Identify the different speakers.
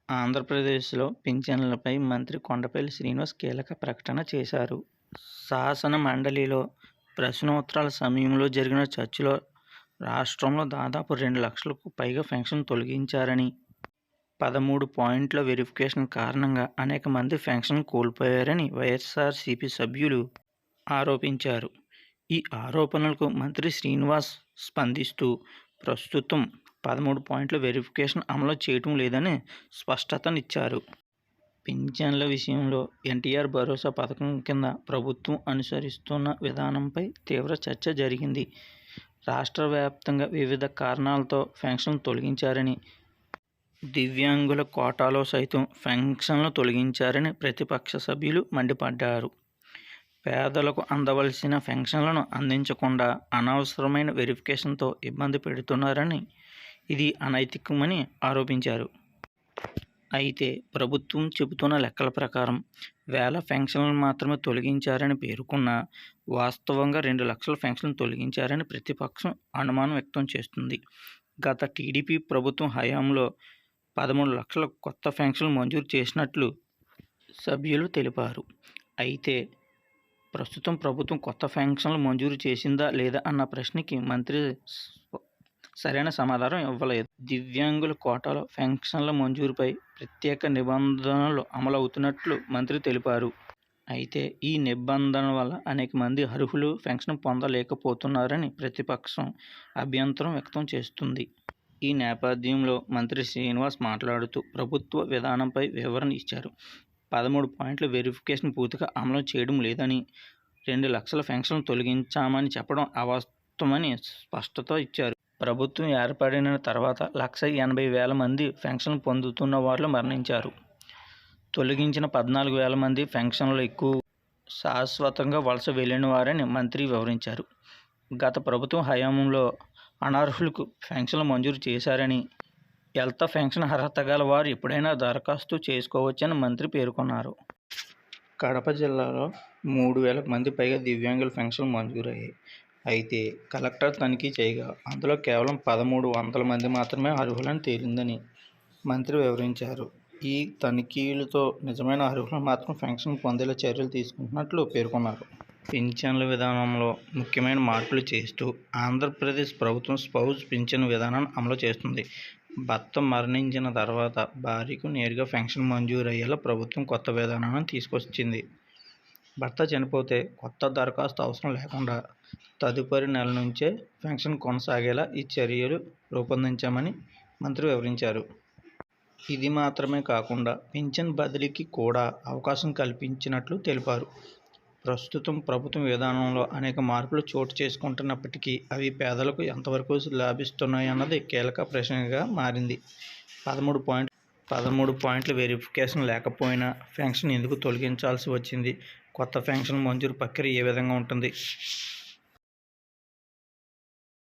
Speaker 1: ఆంధ్రప్రదేశ్లో పింఛన్లపై మంత్రి కొండపల్లి శ్రీనివాస్ కీలక ప్రకటన చేశారు. శాసన మండలిలో ప్రశ్నోత్తరాల సమయంలో జరిగిన చర్చలో రాష్ట్రంలో దాదాపు 2 లక్షలకు పైగా పెన్షన్ తొలగించారని, 13 పాయింట్ల వెరిఫికేషన్ కారణంగా అనేక మంది పెన్షన్ కోల్పోయారని వైఎస్ఆర్సీపీ సభ్యులు ఆరోపించారు. ఈ ఆరోపణలకు మంత్రి శ్రీనివాస్ స్పందిస్తూ ప్రస్తుతం 13 పాయింట్ల వెరిఫికేషన్ అమలు చేయటం లేదని స్పష్టతనిచ్చారు. పింఛన్ల విషయంలో ఎన్టీఆర్ భరోసా పథకం కింద ప్రభుత్వం అనుసరిస్తున్న విధానంపై తీవ్ర చర్చ జరిగింది. రాష్ట్ర వ్యాప్తంగా వివిధ కారణాలతో పెన్షన్ తొలగించారని, దివ్యాంగుల కోటాలో సైతం పెన్షన్లు తొలగించారని ప్రతిపక్ష సభ్యులు మండిపడ్డారు. పేదలకు అందవలసిన పెన్షన్లను అందించకుండా అనవసరమైన వెరిఫికేషన్తో ఇబ్బంది పెడుతున్నారని, ఇది అనైతికమని ఆరోపించారు. అయితే ప్రభుత్వం చెబుతున్న లెక్కల ప్రకారం వేల పెన్షన్లను మాత్రమే తొలగించారని పేర్కొన్నా, వాస్తవంగా 2 లక్షల పెన్షన్లు తొలగించారని ప్రతిపక్షం అనుమానం వ్యక్తం చేస్తుంది. గత టీడీపీ ప్రభుత్వం హయాంలో 13 లక్షల కొత్త పెన్షన్లు మంజూరు చేసినట్లు సభ్యులు తెలిపారు. అయితే ప్రస్తుతం ప్రభుత్వం కొత్త పెన్షన్లు మంజూరు చేసిందా లేదా అన్న ప్రశ్నకి మంత్రి సరైన సమాధానం ఇవ్వలేదు. దివ్యాంగుల కోటాలో పెన్షన్ల మంజూరుపై ప్రత్యేక నిబంధనలు అమలవుతున్నట్లు మంత్రి తెలిపారు. అయితే ఈ నిబంధన వల్ల అనేక మంది అర్హులు పెన్షన్ పొందలేకపోతున్నారని ప్రతిపక్షం అభ్యంతరం వ్యక్తం చేస్తుంది. ఈ నేపథ్యంలో మంత్రి శ్రీనివాస్ మాట్లాడుతూ ప్రభుత్వ విధానంపై వివరణ ఇచ్చారు. 13 పాయింట్ల వెరిఫికేషన్ పూర్తిగా అమలు చేయడం లేదని, 2 లక్షల పెన్షన్లు తొలగించామని చెప్పడం అవాస్తవమని స్పష్టత ఇచ్చారు. ప్రభుత్వం ఏర్పడిన తర్వాత 1,80,000 మంది పెన్షన్ పొందుతున్న వారు మరణించారు. తొలగించిన 14,000 మంది పెన్షన్లు ఎక్కువ శాశ్వతంగా వలస వెళ్లిన వారని మంత్రి వివరించారు. గత ప్రభుత్వం హయాంలో అనర్హులకు పెన్షన్లు మంజూరు చేశారని, హెల్త్ పెన్షన్ అర్హత గల వారు ఎప్పుడైనా దరఖాస్తు చేసుకోవచ్చని మంత్రి పేర్కొన్నారు. కడప జిల్లాలో 3,000 మంది పైగా దివ్యాంగుల పెన్షన్లు మంజూరయ్యాయి. అయితే కలెక్టర్ తనిఖీ చేయగా అందులో కేవలం 1,300 మంది మాత్రమే అర్హులని తేలిందని మంత్రి వివరించారు. ఈ తనిఖీలతో నిజమైన అర్హులు మాత్రం పెన్షన్ పొందేలా చర్యలు తీసుకుంటున్నట్లు పేర్కొన్నారు. పింఛన్ల విధానంలో ముఖ్యమైన మార్పులు చేస్తూ ఆంధ్రప్రదేశ్ ప్రభుత్వం స్పౌజ్ పింఛన్ విధానాన్ని అమలు చేస్తుంది. భర్త మరణించిన తర్వాత భార్యకు నేరుగా పెన్షన్ మంజూరయ్యేలా ప్రభుత్వం కొత్త విధానాన్ని తీసుకొచ్చింది. భర్త చనిపోతే కొత్త దరఖాస్తు అవసరం లేకుండా తదుపరి నెల నుంచే పెన్షన్ కొనసాగేలా ఈ చర్యలు రూపొందించామని మంత్రి వివరించారు. ఇది మాత్రమే కాకుండా పింఛన్ బదిలీకి కూడా అవకాశం కల్పించినట్లు తెలిపారు. ప్రస్తుతం ప్రభుత్వ విధానంలో అనేక మార్పులు చోటు చేసుకుంటున్నప్పటికీ అవి పేదలకు ఎంతవరకు లాభిస్తున్నాయన్నది కీలక ప్రశ్నగా మారింది. 13 పాయింట్ల వెరిఫికేషన్ లేకపోయినా పెన్షన్ ఎందుకు తొలగించాల్సి వచ్చింది? కొత్త పెన్షన్ మంజూరు ప్రక్రియ ఏ విధంగా ఉంటుంది?